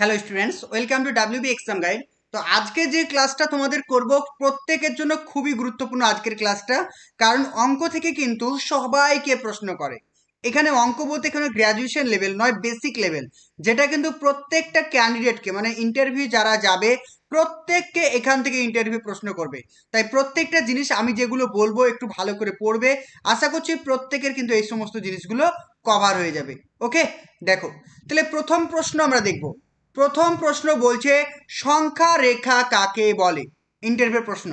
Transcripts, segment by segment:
Hello students, welcome to WB exam guide. তো আজকে যে ক্লাসটা তোমাদের করব প্রত্যেকের জন্য খুবই গুরুত্বপূর্ণ আজকের ক্লাসটা, কারণ অঙ্ক থেকে কিন্তু সবাইকে প্রশ্ন করে। এখানে অঙ্ক বলতে এখানে গ্র্যাজুয়েশন লেভেল নয়, বেসিক লেভেল, যেটা কিন্তু প্রত্যেকটা ক্যান্ডিডেটকে মানে ইন্টারভিউ যারা যাবে প্রত্যেককে এখান থেকে ইন্টারভিউ প্রশ্ন করবে। তাই প্রত্যেকটা জিনিস আমি যেগুলো বলবো একটু ভালো করে পড়বে। আশা করছি প্রত্যেকের কিন্তু এই সমস্ত জিনিসগুলো কভার হয়ে যাবে। ওকে, দেখো তাহলে প্রথম প্রশ্ন আমরা দেখব। প্রথম প্রশ্ন বলছে সংখ্যা রেখা কাকে বলে। ইন্টারভিউ প্রশ্ন,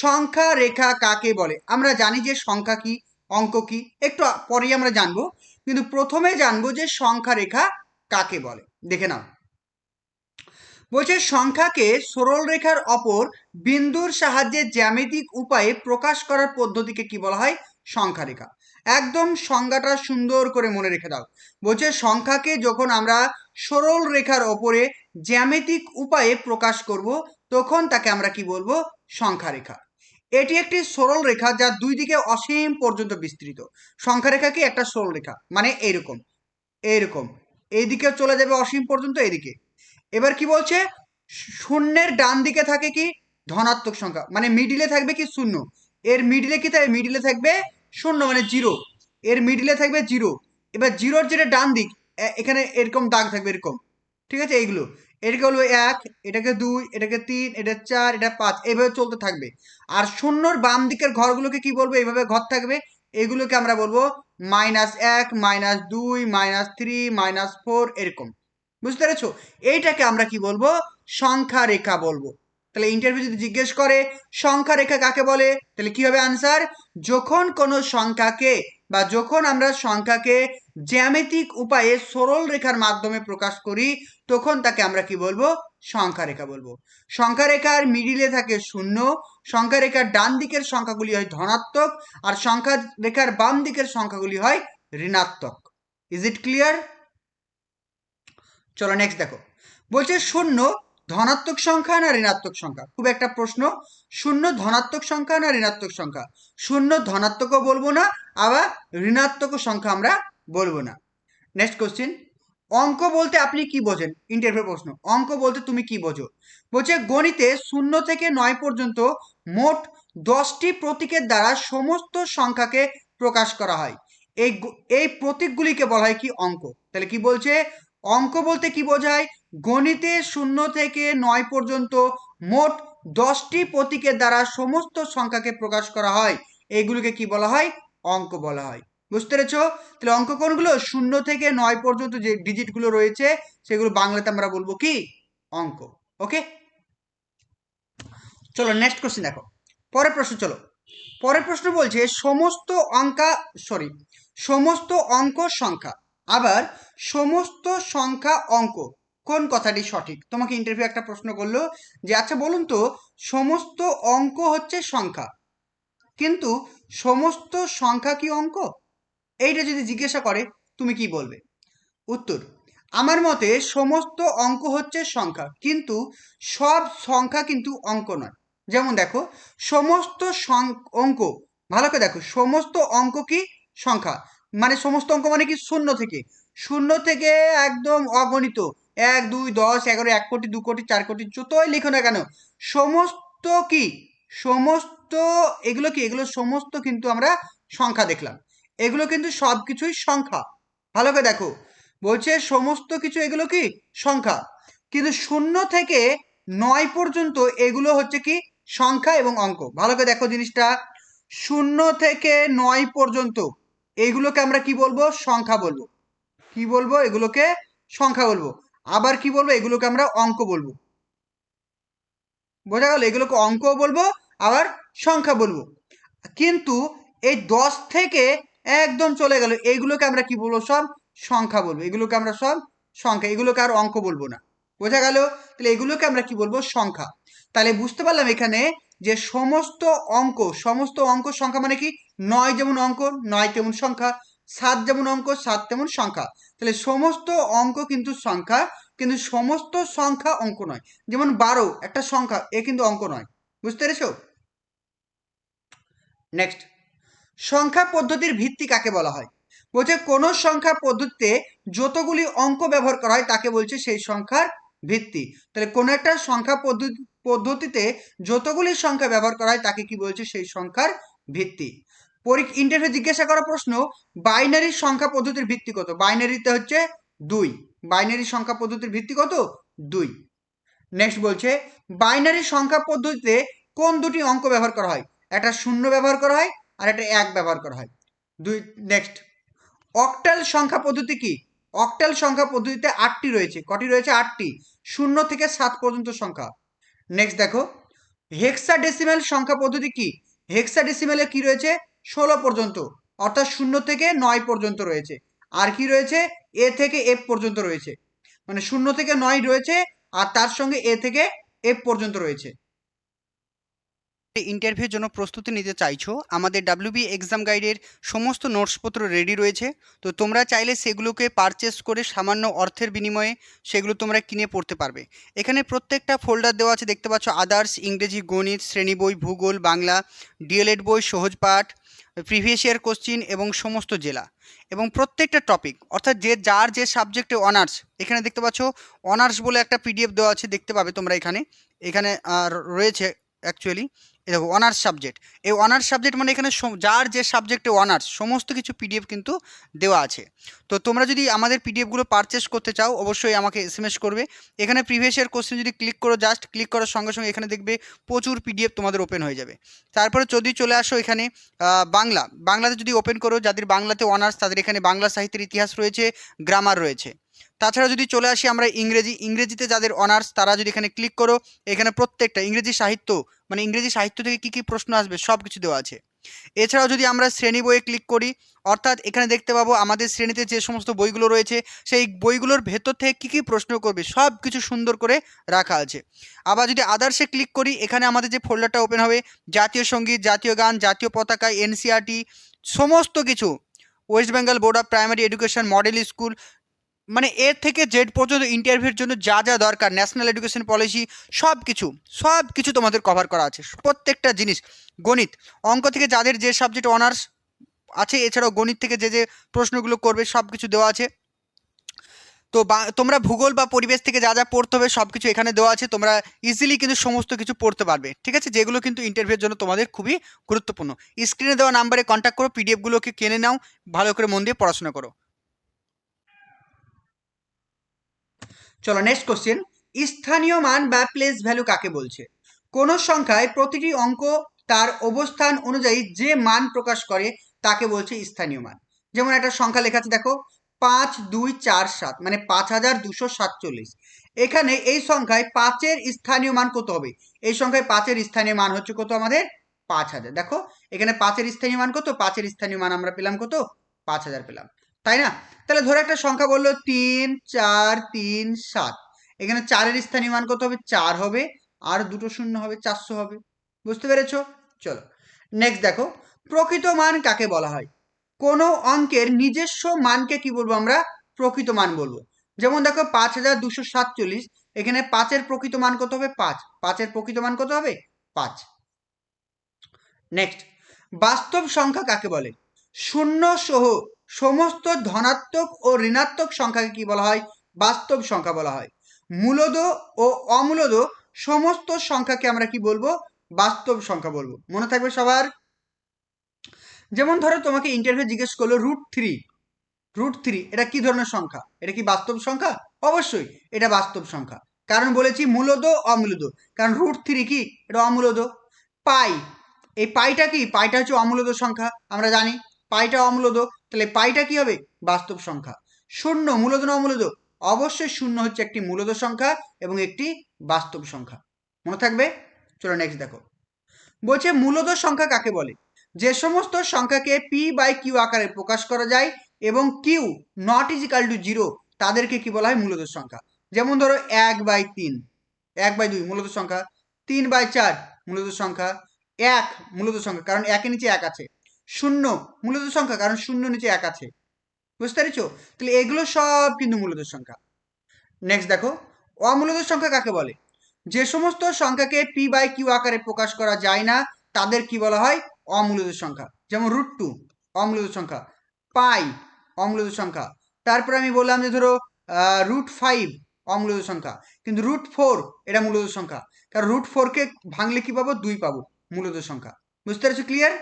সংখ্যা রেখা কাকে বলে। আমরা জানি যে সংখ্যা কি, অঙ্ক কি, একটু পরেই আমরা জানবো, কিন্তু প্রথমে জানবো যে সংখ্যা রেখা কাকে বলে। দেখে নাও, বলছে সংখ্যাকে সরল রেখার অপর বিন্দুর সাহায্যে জ্যামিতিক উপায়ে প্রকাশ করার পদ্ধতিকে কি বলা হয়? সংখ্যা রেখা। একদম সংজ্ঞাটা সুন্দর করে মনে রেখে দাও। বলছে সংখ্যাকে যখন আমরা সরল রেখার ওপরে জ্যামিতিক উপায়ে প্রকাশ করব তখন তাকে আমরা কি বলবো? সংখ্যা রেখা। এটি একটি সরল রেখা যা দুই দিকে অসীম পর্যন্ত বিস্তৃত। সংখ্যা রেখা কি একটা সরল রেখা, মানে এইরকম এইরকম, এইদিকে চলে যাবে অসীম পর্যন্ত এদিকে। এবার কি বলছে? শূন্যের ডান দিকে থাকে কি? ধনাত্মক সংখ্যা, মানে মিডিলে থাকবে কি? শূন্য। এর মিডিলে কি থাকবে? মিডিলে থাকবে শূন্য, মানে জিরো। এর মিডিলে থাকবে জিরো। এবার জিরোর যেটা ডান দিক, এখানে এরকম দাগ থাকবে এরকম। ঠিক আছে, এইগুলো এটাকে হলো এক, এটাকে দুই, এটাকে তিন, এটা চার, এটা পাঁচ, এইভাবে চলতে থাকবে। আর শূন্যর বাম দিকের ঘরগুলোকে কি বলবো? এইভাবে ঘর থাকবে। এগুলোকে আমরা বলবো -1, -2, -3, -4, এরকম। বুঝতে পেরেছো? এইটাকে আমরা কি বলবো? সংখ্যা রেখা বলবো। তাহলে ইন্টারভিউ যদি জিজ্ঞেস করে সংখ্যা রেখা কাকে বলে, তাহলে কি হবে আনসার? যখন কোনো সংখ্যাকে বা যখন আমরা সংখ্যাকে জ্যামিতিক উপায়ে সরল রেখার মাধ্যমে প্রকাশ করি তখন তাকে আমরা কি বলবো? সংখ্যা রেখা বলবো। সংখ্যা রেখার মিডিলে থাকে শূন্য, সংখ্যা রেখার ডান দিকের সংখ্যাগুলি হয় ধনাত্মক, আর সংখ্যা রেখার বাম দিকের সংখ্যাগুলি হয় ঋণাত্মক। Is it clear? চলো নেক্সট দেখো, বলছে শূন্য ধনাত্মক সংখ্যা না ঋণাত্মক সংখ্যা? খুব একটা প্রশ্ন। শূন্য ধনাত্মক সংখ্যা না ঋণাত্মক সংখ্যা? শূন্য ধনাত্মকও বলবো না, আবার ঋণাত্মক সংখ্যা আমরা বলবো না। নেক্সট কোশ্চেন, অঙ্ক বলতে আপনি কি বোঝেন? ইন্টারভিউ প্রশ্ন, অঙ্ক বলতে তুমি কি বোঝো? বলছে গণিতে 0 থেকে 9 পর্যন্ত মোট 10টি প্রতীকের দ্বারা সমস্ত সংখ্যাকে প্রকাশ করা হয়। এই প্রতীকগুলিকে বলা হয় কি? অঙ্ক। তাহলে কি বলছে? অঙ্ক বলতে কি বোঝায়? গণিতে 0 থেকে 9 পর্যন্ত মোট 10টি প্রতীকের দ্বারা সমস্ত সংখ্যাকে প্রকাশ করা হয়, এইগুলিকে কি বলা হয়? অঙ্ক বলা হয়। বুঝতে পেরেছো? তাহলে অঙ্ক কোনগুলো? 0 থেকে 9 পর্যন্ত যে ডিজিট গুলো রয়েছে সেগুলো বাংলাতে আমরা বলবো কি? অঙ্ক। ওকে, চলো নেক্সট কোশ্চেন দেখো। পরের প্রশ্ন, চলো পরের প্রশ্ন বলছে সমস্ত সমস্ত অঙ্ক সংখ্যা, আবার সমস্ত সংখ্যা অঙ্ক, কোন কথাটি সঠিক? তোমাকে ইন্টারভিউ একটা প্রশ্ন করলো যে আচ্ছা বলুন তো, সমস্ত অঙ্ক হচ্ছে সংখ্যা, কিন্তু সমস্ত সংখ্যা কি অঙ্ক? এইটা যদি জিজ্ঞাসা করে তুমি কি বলবে? উত্তর, আমার মতে সমস্ত অঙ্ক হচ্ছে সংখ্যা, কিন্তু সব সংখ্যা কিন্তু অঙ্ক নয়। যেমন দেখো, সমস্ত অঙ্ক, ভালো করে দেখো, সমস্ত অঙ্ক কি? সংখ্যা। মানে সমস্ত অঙ্ক মানে কি? শূন্য থেকে, শূন্য থেকে একদম অগণিত, 1, 2, 10, 11, 1 কোটি, 2 কোটি, 4 কোটি, যতই লিখো না কেন, সমস্ত কি? সমস্ত, এগুলো কি? এগুলো সমস্ত কিন্তু আমরা সংখ্যা দেখলাম, এগুলো কিন্তু সব কিছুই সংখ্যা। ভালো করে দেখো, বলছে সমস্ত কিছু এগুলো কি? সংখ্যা, কিন্তু 0 থেকে 9 পর্যন্ত এগুলো হচ্ছে কি? সংখ্যা এবং অঙ্ক। ভালো করে দেখো জিনিসটা, 0 থেকে 9 পর্যন্ত এগুলোকে আমরা কি বলবো? সংখ্যা বলবো। কি বলবো? এগুলোকে সংখ্যা বলবো। আবার কি বলবো? এগুলোকে আমরা অঙ্ক বলবো। বোঝা গেল? এগুলোকে অঙ্ক বলবো, আবার সংখ্যা বলবো। কিন্তু এই 10 থেকে একদম চলে গেল, এইগুলোকে আমরা কি বলবো? সব সংখ্যা বলবো। এগুলোকে আমরা সব সংখ্যা, এগুলোকে আর অঙ্ক বলবো না। বোঝা গেল? তাহলে এগুলোকে আমরা কি বলবো? সংখ্যা। তাহলে বুঝতে পারলাম এখানে যে সমস্ত অঙ্ক সংখ্যা মানে কি? 9 যেমন অঙ্ক, 9 তেমন সংখ্যা, 7 যেমন অঙ্ক, 7 তেমন সংখ্যা। তাহলে সমস্ত অঙ্ক কিন্তু সংখ্যা, কিন্তু সমস্ত সংখ্যা অঙ্ক নয়। যেমন 12 একটা সংখ্যা, এ কিন্তু অঙ্ক নয়। বুঝতে পেরেছো? নেক্সট, সংখ্যা পদ্ধতির ভিত্তি কাকে বলা হয়? বলছে কোন সংখ্যা পদ্ধতিতে যতগুলি অঙ্ক ব্যবহার করা হয় তাকে বলছে সেই সংখ্যার ভিত্তি। তাহলে কোনো একটা সংখ্যা পদ্ধতিতে যতগুলি সংখ্যা ব্যবহার করা হয় তাকে কি বলছে, সেই সংখ্যার ভিত্তি। ইন্টারভিউ জিজ্ঞাসা করা প্রশ্ন, বাইনারি সংখ্যা পদ্ধতির ভিত্তি কত? বাইনারিতে হচ্ছে 2। বাইনারি সংখ্যা পদ্ধতির ভিত্তি কত? 2। নেক্সট বলছে, বাইনারি সংখ্যা পদ্ধতিতে কোন দুটি অঙ্ক ব্যবহার করা হয়? একটা শূন্য ব্যবহার করা হয় আর একটা 1 ব্যবহার করা হয়। নেক্সট, অক্টাল সংখ্যা পদ্ধতি কি? অক্টাল সংখ্যা পদ্ধতিতে 8টি রয়েছে। কটি রয়েছে? 8টি। 0 থেকে 7 পর্যন্ত সংখ্যা। নেক্সট দেখো, হেক্সাডেসিমাল সংখ্যা পদ্ধতি কি? হেক্সাডেসিমালে কি রয়েছে? 16 পর্যন্ত, অর্থাৎ 0 থেকে 9 পর্যন্ত রয়েছে। আর কি রয়েছে? এ থেকে এফ পর্যন্ত রয়েছে, মানে 0 থেকে 9 রয়েছে আর তার সঙ্গে এ থেকে এফ পর্যন্ত রয়েছে। ইন্টারভিউর জন্য প্রস্তুতি নিতে চাইছো, আমাদের ডাব্লিউবি এক্সাম গাইডের সমস্ত নোটসপত্র রেডি রয়েছে। তো তোমরা চাইলে সেগুলোকে পারচেস করে সামান্য অর্থের বিনিময়ে সেগুলো তোমরা কিনে পড়তে পারবে। এখানে প্রত্যেকটা ফোল্ডার দেওয়া আছে, দেখতে পাচ্ছ, আদার্স, ইংরেজি, গণিত, শ্রেণী বই, ভূগোল, বাংলা, ডিএলএড বই, সহজ পাঠ, প্রিভিয়াস ইয়ার কোশ্চিন এবং সমস্ত জেলা এবং প্রত্যেকটা টপিক, অর্থাৎ যার যে সাবজেক্টে অনার্স। এখানে দেখতে পাচ্ছ অনার্স বলে একটা পিডিএফ দেওয়া আছে, দেখতে পাবে তোমরা এখানে। এখানে রয়েছে অ্যাকচুয়ালি, এই দেখো অনার্স সাবজেক্ট। এই অনার্স সাবজেক্ট মানে এখানে যার যে সাবজেক্টে অনার্স সমস্ত কিছু পিডিএফ কিন্তু দেওয়া আছে। তো তোমরা যদি আমাদের পিডিএফগুলো পারচেস করতে চাও অবশ্যই আমাকে এসএমএস করবে। এখানে প্রিভিয়াস ইয়ার কোশ্চেন যদি ক্লিক করো, জাস্ট ক্লিক করার সঙ্গে সঙ্গে এখানে দেখবে প্রচুর পিডিএফ তোমাদের ওপেন হয়ে যাবে। তারপরে যদি চলে আসো এখানে বাংলাতে যদি ওপেন করো, যাদের বাংলাতে অনার্স তাদের এখানে বাংলা সাহিত্যের ইতিহাস রয়েছে, গ্রামার রয়েছে। তাছাড়া যদি চলে আসি আমরা ইংরেজিতে যাদের অনার্স তারা যদি এখানে ক্লিক করো, এখানে প্রত্যেকটা ইংরেজি সাহিত্য, মানে ইংরেজি সাহিত্য থেকে কী কী প্রশ্ন আসবে সব কিছু দেওয়া আছে। এছাড়াও যদি আমরা শ্রেণী বইয়ে ক্লিক করি, অর্থাৎ এখানে দেখতে পাবো আমাদের শ্রেণীতে যে সমস্ত বইগুলো রয়েছে সেই বইগুলোর ভেতর থেকে কী কী প্রশ্ন করবে সব কিছু সুন্দর করে রাখা আছে। আবার যদি আদার্সে ক্লিক করি, এখানে আমাদের যে ফোল্ডারটা ওপেন হবে, জাতীয় সঙ্গীত, জাতীয় গান, জাতীয় পতাকা, এনসিইআরটি, সমস্ত কিছু, West Bengal board of primary education, model school, মানে এ থেকে জেড পর্যন্ত ইন্টারভিউর জন্য যা যা দরকার, ন্যাশনাল এডুকেশন পলিসি, সব কিছু তোমাদের কভার করা আছে, প্রত্যেকটা জিনিস। গণিত, অঙ্ক থেকে যাদের যে সাবজেক্ট অনার্স আছে, এছাড়াও গণিত থেকে যে যে প্রশ্নগুলো করবে সব কিছু দেওয়া আছে। তো তোমরা ভূগোল বা পরিবেশ থেকে যা যা পড়তে হবে সব কিছু এখানে দেওয়া আছে, তোমরা ইজিলি কিন্তু সমস্ত কিছু পড়তে পারবে, ঠিক আছে, যেগুলো কিন্তু ইন্টারভিউর জন্য তোমাদের খুবই গুরুত্বপূর্ণ। স্ক্রিনে দেওয়া নাম্বারে কন্ট্যাক্ট করো, পিডিএফগুলোকে কিনে নাও, ভালো করে মন দিয়ে পড়াশোনা করো। চলো নেক্সট কোশ্চেন, স্থানীয় মান বা প্লেস ভ্যালু কাকে বলছে? কোন সংখ্যায় প্রতিটি অঙ্ক তার অবস্থান অনুযায়ী যে মান প্রকাশ করে তাকে বলছে স্থানীয় মান। যেমন একটা সংখ্যা লেখা আছে দেখো, 5247, মানে 5247। এখানে এই সংখ্যায় 5-এর স্থানীয় মান কত হবে? এই সংখ্যায় 5-এর স্থানীয় মান হচ্ছে কত আমাদের? 5000। দেখো এখানে 5-এর স্থানীয় মান কত? 5-এর স্থানীয় মান আমরা পেলাম কত? 5000 পেলাম, তাই না? তাহলে ধরো একটা সংখ্যা বললো 3 4 3 7, এখানে 4-এর স্থানীয় মান কত হবে? 4 হবে, আর দুটো শূন্য হবে, 400 হবে। বুঝতে পেরেছো? চলো নেক্সট দেখো, প্রকৃত মান কাকে বলা হয়? কোনো অঙ্কের নিজস্ব মানকে কি বলবো আমরা? প্রকৃত মান বলবো। যেমন দেখো 5247, এখানে 5-এর প্রকৃত মান কত হবে? 5। 5-এর প্রকৃত মান কত হবে? 5। নেক্সট, বাস্তব সংখ্যা কাকে বলে? শূন্য সহ সমস্ত ধনাত্মক ও ঋণাত্মক সংখ্যাকে কি বলা হয়? বাস্তব সংখ্যা বলা হয়। মূলদ ও অমূলদ সমস্ত সংখ্যাকে আমরা কি বলবো? বাস্তব সংখ্যা বলবো। মনে থাকবে সবার? যেমন ধরো তোমাকে ইন্টারভিউ জিজ্ঞেস করলো √3, এটা কি ধরনের সংখ্যা? এটা কি বাস্তব সংখ্যা? অবশ্যই এটা বাস্তব সংখ্যা, কারণ বলেছি মূলদ অমূলদ, কারণ √3 কি? এটা অমূলদ। পাই, এই পাইটা কি? পাইটা হচ্ছে অমূলদ সংখ্যা, আমরা জানি পাইটা অমূলদ, তাহলে পাইটা কি হবে? বাস্তব সংখ্যা। শূন্য মূলদ না অমূলদ? অবশ্যই শূন্য হচ্ছে একটি মূলদ সংখ্যা এবং একটি বাস্তব সংখ্যা। মনে থাকবে? চলো নেক্সট দেখো, বলছে মূলদ সংখ্যা কাকে বলে? যে সমস্ত সংখ্যাকে p/q আকারে প্রকাশ করা যায় এবং q নট ইজিক্যাল টু 0 তাদেরকে কি বলা হয়? মূলদ সংখ্যা। যেমন ধরো 1/3, 1/2 মূলদ সংখ্যা, 3/4 মূলদ সংখ্যা, 1 মূলদ সংখ্যা কারণ 1-এর নিচে 1 আছে, 0 মূলদ সংখ্যা কারণ 0 নিচে 1 আছে। বুঝতে পেরেছো? তাহলে এগুলো সব কিন্তু মূলদ সংখ্যা। নেক্সট দেখো, অমূলদ সংখ্যা কাকে বলে? যে সমস্ত সংখ্যাকে p/q আকারে প্রকাশ করা যায় না তাদের কি বলা হয়? অমূলদ সংখ্যা। যেমন √2 অমূলদ সংখ্যা, পাই অমূলদ সংখ্যা। তারপর আমি বললাম যে ধরো √5 অমূলদ সংখ্যা, কিন্তু √4 এটা মূলদ সংখ্যা, কারণ √4 কে ভাঙলে কি পাবো, 2 পাবো, মূলদ সংখ্যা। বুঝতে পেরেছো? ক্লিয়ার?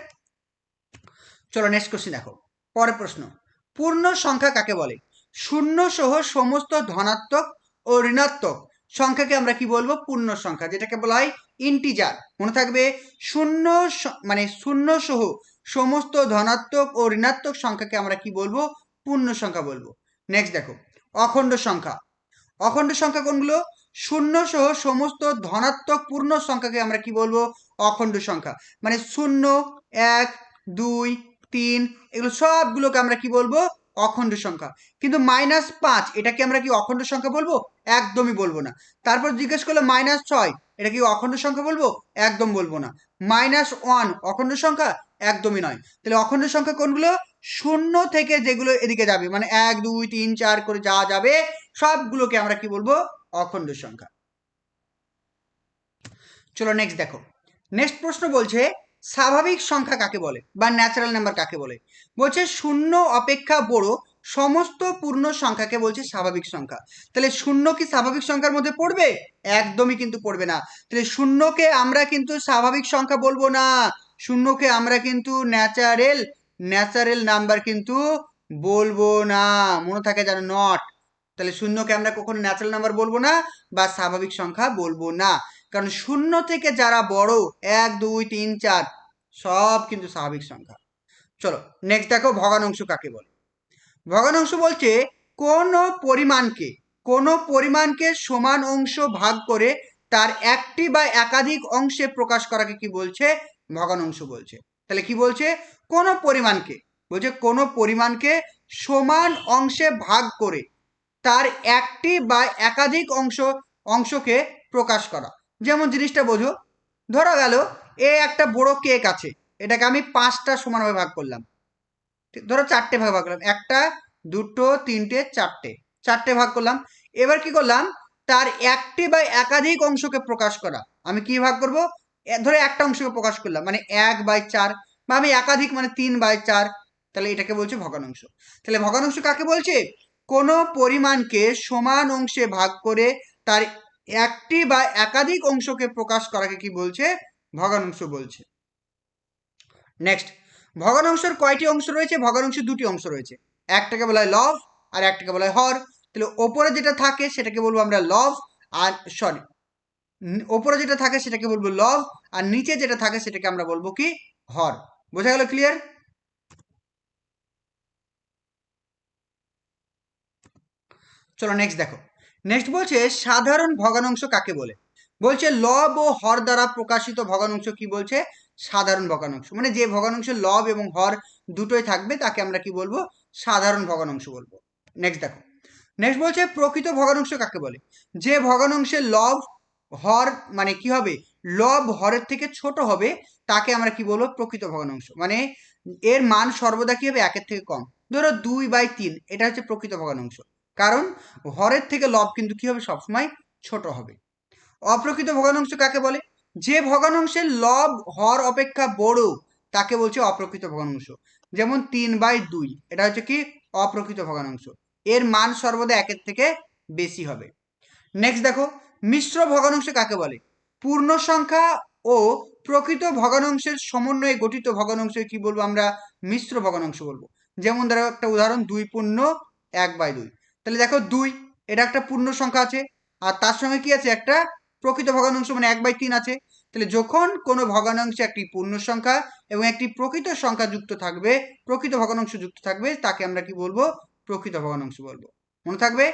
চলো নেক্সট কোশ্চেন দেখো। পরের প্রশ্ন, পূর্ণ সংখ্যা কাকে বলে? শূন্য সহ সমস্ত ধনাত্মক ও ঋণাত্মক সংখ্যাকে আমরা কি বলবো? পূর্ণ সংখ্যা, যেটাকে বলা হয় ইন্টিজার। মনে থাকবে, শূন্য মানে শূন্য সহ সমস্ত ধনাত্মক ও ঋণাত্মক সংখ্যাকে আমরা কি বলবো? পূর্ণ সংখ্যা বলবো। নেক্সট দেখো, অখণ্ড সংখ্যা। অখণ্ড সংখ্যা কোনগুলো? শূন্য সহ সমস্ত ধনাত্মক পূর্ণ সংখ্যাকে আমরা কি বলবো? অখণ্ড সংখ্যা। মানে 0, 1, 2, 3 এগুলো সবগুলোকে আমরা কি বলবো? অখণ্ড সংখ্যা। কিন্তু -5 এটাকে আমরা কি অখণ্ড সংখ্যা বলবো? একদমই বলবো না। তারপর জিজ্ঞেস করলো -6 এটা কি অখণ্ড সংখ্যা বলবো? একদম বলবো না। -1 অখণ্ড সংখ্যা? একদমই নয়। তাহলে অখণ্ড সংখ্যা কোনগুলো? শূন্য থেকে যেগুলো এদিকে যাবে, মানে 1, 2, 3, 4 করে যা যাবে সবগুলোকে আমরা কি বলবো? অখণ্ড সংখ্যা। চলো নেক্সট দেখো। নেক্সট প্রশ্ন বলছে, স্বাভাবিক সংখ্যা কাকে বলে বা ন্যাচারাল নাম্বার কাকে বলে? বলছে শূন্য অপেক্ষা বড় সমস্ত পূর্ণ সংখ্যাকে বলছে স্বাভাবিক সংখ্যা। তাহলে শূন্য কি স্বাভাবিক সংখ্যার মধ্যে পড়বে? একদমই কিন্তু পড়বে না। তাহলে শূন্যকে আমরা কিন্তু স্বাভাবিক সংখ্যা বলবো না, শূন্যকে আমরা কিন্তু ন্যাচারাল নাম্বার কিন্তু বলবো না। মনে থাকে যেন, নট। তাহলে শূন্যকে আমরা কখনো ন্যাচারাল নাম্বার বলবো না বা স্বাভাবিক সংখ্যা বলবো না, কারণ শূন্য থেকে যারা বড় 1, 2, 3, 4 সব কিন্তু স্বাভাবিক সংখ্যা। চলো নেক্সট দেখো, ভগ্নাংশ কাকে বলে? ভগ্নাংশ বলছে কোন পরিমাণকে সমান অংশ ভাগ করে তার একটি বা একাধিক অংশে প্রকাশ করাকে কি বলছে? ভগ্নাংশ বলছে। তাহলে কি বলছে? কোন পরিমাণকে সমান অংশে ভাগ করে তার একটি বা একাধিক অংশকে প্রকাশ করা। যেমন জিনিসটা বোঝো, ধরা গেল একটা বড় কেক আছে, এটাকে আমি 5টা সমানভাবে ভাগ করলাম। ধরো 4টে ভাগ করলাম, 1টা 2টো 3টে 4টে ভাগ করলাম। এবার কি করলাম? তার একটি বা একাধিক অংশকে প্রকাশ করা। আমি কি ভাগ করব? ধরো একটা অংশকে প্রকাশ করলাম, মানে 1/4, বা আমি একাধিক মানে 3/4। তাহলে এটাকে বলছে ভগ্নাংশ। তাহলে ভগ্নাংশ কাকে বলছে? কোন পরিমাণকে সমান অংশে ভাগ করে তার একটি বা একাধিক অংশকে প্রকাশ করাকে কি বলছে? ভগ্নাংশ বলছে। নেক্সট, ভগ্নাংশের কয়টি অংশ রয়েছে? ভগ্নাংশের 2টি অংশ রয়েছে, একটাকে বলা হয় লব আর একটাকে বলা হয় হর। তাহলে ওপরে যেটা থাকে সেটাকে বলবো আমরা লব, আর ওপরে যেটা থাকে সেটাকে বলবো লব, আর নিচে যেটা থাকে সেটাকে আমরা বলবো কি? হর। বোঝা গেল? ক্লিয়ার? চলো নেক্সট দেখো। নেক্সট বলছে সাধারণ ভগ্নাংশ কাকে বলে? বলছে লব ও হর দ্বারা প্রকাশিত ভগ্নাংশ কি বলছে? সাধারণ ভগ্নাংশ। মানে যে ভগ্নাংশে লব এবং হর দুটোই থাকবে তাকে আমরা কি বলবো? সাধারণ ভগ্নাংশ বলবো। নেক্সট দেখো। নেক্সট বলছে প্রকৃত ভগ্নাংশ কাকে বলে? যে ভগ্নাংশে লব হর মানে কি হবে? লব হরের থেকে ছোট হবে তাকে আমরা কি বলবো? প্রকৃত ভগ্নাংশ। মানে এর মান সর্বদা কি হবে? 1-এর থেকে কম। ধরো 2/3, এটা হচ্ছে প্রকৃত ভগ্নাংশ, কারণ হরের থেকে লব কিন্তু কি হবে? সবসময় ছোট হবে। অপ্রকৃত ভগ্নাংশ কাকে বলে? যে ভগ্নাংশের লব হর অপেক্ষা বড় তাকে বলছে অপ্রকৃত ভগ্নাংশ। যেমন 3/2, এটা হচ্ছে কি? অপ্রকৃত ভগ্নাংশ। এর মান সর্বদা 1-এর থেকে বেশি হবে। নেক্সট দেখো, মিশ্র ভগ্নাংশ কাকে বলে? পূর্ণ সংখ্যা ও প্রকৃত ভগ্নাংশের সমন্বয়ে গঠিত ভগ্নাংশ কি বলবো আমরা? মিশ্র ভগ্নাংশ বলবো। যেমন ধরো একটা উদাহরণ, 2 × 1/2। তাহলে দেখো 2 এটা একটা পূর্ণ সংখ্যা আছে, আর তার সঙ্গে কি আছে? একটা প্রকৃত ভগ্নাংশ, মানে 1/3 আছে। তাহলে যখন কোনো ভগ্নাংশে একটি পূর্ণ সংখ্যা এবং একটি প্রকৃত সংখ্যা যুক্ত থাকবে, প্রকৃত ভগ্নাংশ যুক্ত থাকবে, তাকে আমরা কি বলবো? প্রকৃত ভগ্নাংশ বলবো। মনে থাকবে?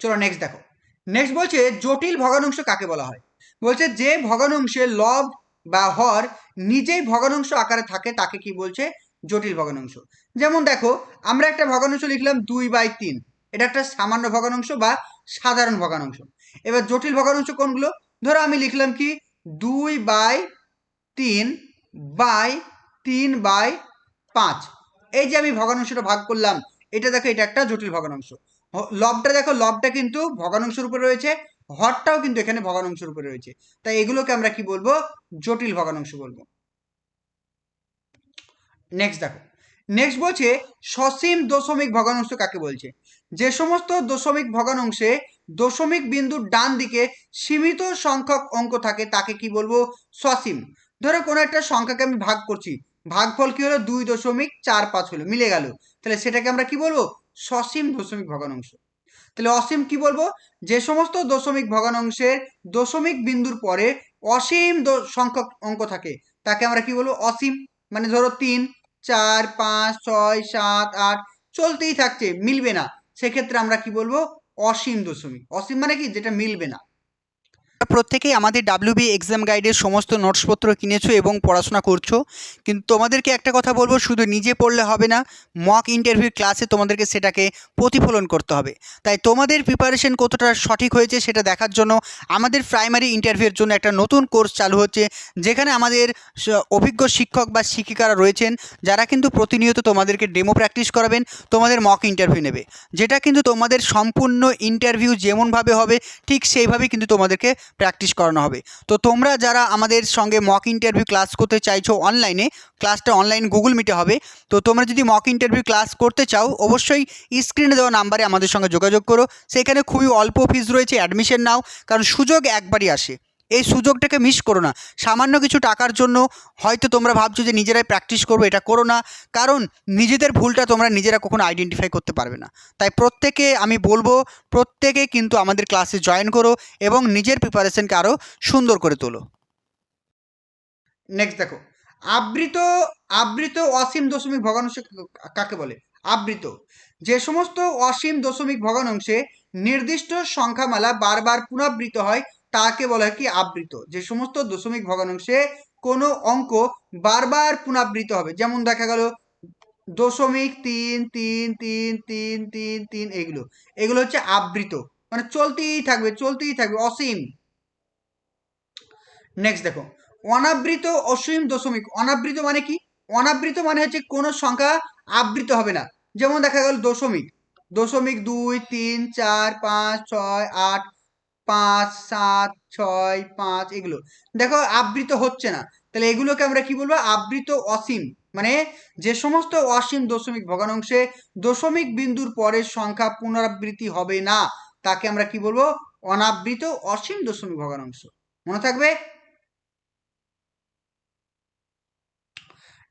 চলো নেক্সট দেখো। নেক্সট বলছে জটিল ভগ্নাংশ কাকে বলা হয়? বলছে যে ভগ্নাংশে লব বা হর নিজেই ভগ্নাংশ আকারে থাকে তাকে কি বলছে? জটিল ভগ্নাংশ। যেমন দেখো, আমরা একটা ভগ্নাংশ লিখলাম 2/3, এটা একটা সামান্য ভগ্নাংশ বা সাধারণ ভগ্নাংশ। এবার জটিল ভগ্নাংশ কোনগুলো? ধরো আমি লিখলাম কি? 2/3/3/5। এই যে আমি ভগ্নাংশটা ভাগ করলাম, এটা দেখো, এটা একটা জটিল ভগ্নাংশ। লবটা দেখো, লবটা কিন্তু ভগ্নাংশের উপরে রয়েছে, হরটাও কিন্তু এখানে ভগ্নাংশের উপরে রয়েছে, তাই এগুলোকে আমরা কি বলবো? জটিল ভগ্নাংশ বলবো। নেক্সট দেখো। নেক্সট বলছে সসীম দশমিক ভগ্নাংশ কাকে বলছে? যে সমস্ত দশমিক ভগ্নাংশে দশমিক বিন্দুর ডান দিকে সীমিত সংখ্যক অঙ্ক থাকে তাকে কি বলবো? সসীম। ধরো কোনো একটা সংখ্যাকে আমি ভাগ করছি, ভাগফল কি হলো? 2.45 হলো, মিলে গেল, তাহলে সেটাকে আমরা কি বলবো? সসীম দশমিক ভগ্নাংশ। তাহলে অসীম কি বলবো? যে সমস্ত দশমিক ভগ্নাংশের দশমিক বিন্দুর পরে অসীম সংখ্যক অঙ্ক থাকে তাকে আমরা কি বলবো? অসীম। মানে ধরো 3, 4, 5, 6, 7, 8 চলতেই থাকছে, মিলবে না, সেক্ষেত্রে আমরা কি বলবো? অসীম দশমিক। অসীম মানে কি? যেটা মিলবে না। প্রত্যেকেই আমাদের ডাব্লিউবি এক্সাম গাইডের সমস্ত নোটসপত্র কিনেছো এবং পড়াশোনা করছো, কিন্তু তোমাদেরকে একটা কথা বলবো, শুধু নিজে পড়লে হবে না, মক ইন্টারভিউ ক্লাসে তোমাদেরকে সেটাকে প্রতিফলন করতে হবে। তাই তোমাদের প্রিপারেশন কতটা সঠিক হয়েছে সেটা দেখার জন্য আমাদের প্রাইমারি ইন্টারভিউয়ের জন্য একটা নতুন কোর্স চালু হচ্ছে, যেখানে আমাদের অভিজ্ঞ শিক্ষক বা শিক্ষিকারা রয়েছেন, যারা কিন্তু প্রতিনিয়ত তোমাদেরকে ডেমো প্র্যাকটিস করাবেন, তোমাদের মক ইন্টারভিউ নেবে, যেটা কিন্তু তোমাদের সম্পূর্ণ ইন্টারভিউ যেমনভাবে হবে ঠিক সেইভাবেই কিন্তু তোমাদেরকে প্র্যাকটিস করানো হবে। তো তোমরা যারা আমাদের সঙ্গে মক ইন্টারভিউ ক্লাস করতে চাইছো অনলাইনে, ক্লাসটা অনলাইন গুগল মিটে হবে, তো তোমরা যদি মক ইন্টারভিউ ক্লাস করতে চাও অবশ্যই স্ক্রিনে দেওয়া নাম্বারে আমাদের সঙ্গে যোগাযোগ করো। সেখানে খুবই অল্প ফিস রয়েছে, অ্যাডমিশন নাও, কারণ সুযোগ একবারই আসে, এই সুযোগটাকে মিস করো না। সামান্য কিছু টাকার জন্য হয়তো তোমরা ভাবছো যে নিজেরাই প্র্যাকটিস করবো, এটা করো না, কারণ নিজেদের ভুলটা তোমরা নিজেরা কখনো আইডেন্টিফাই করতে পারবে না। তাই প্রত্যেকে আমি বলবো, প্রত্যেকে কিন্তু আমাদের ক্লাসে জয়েন করো এবং নিজের প্রিপারেশনকে আরও সুন্দর করে তোলো। নেক্সট দেখো, আবৃত আবৃত অসীম দশমিক ভগ্নাংশ কাকে বলে? আবৃত যে সমস্ত অসীম দশমিক ভগ্নাংশে নির্দিষ্ট সংখ্যামালা বারবার পুনরাবৃত্ত হয় তাকে বলা হয় কি? আবৃত। যে সমস্ত দশমিক ভগ্নাংশে কোনো অঙ্ক বারবার পুনরাবৃত্ত হবে, যেমন দেখা গেল 0.3333333, এগুলো এগুলো হচ্ছে আবৃত, মানে চলতেই থাকবে চলতেই থাকবে, অসীম। নেক্সট দেখো, অনাবৃত অসীম দশমিক। অনাবৃত মানে কি? অনাবৃত মানে হচ্ছে কোনো সংখ্যা আবৃত হবে না, যেমন দেখা গেল দশমিক, 0.2, 3, 4, 5, 6, 8, 5, 7, 6, 5, এগুলো দেখো আবৃত হচ্ছে না, তাহলে এগুলোকে আমরা কি বলবো? আবৃত অসীম। মানে যে সমস্ত অসীম দশমিক ভগ্নাংশে দশমিক বিন্দুর পরের সংখ্যা পুনরাবৃত্তি হবে না তাকে আমরা কি বলবো? অনাবৃত অসীম দশমিক ভগ্নাংশ। মনে থাকবে।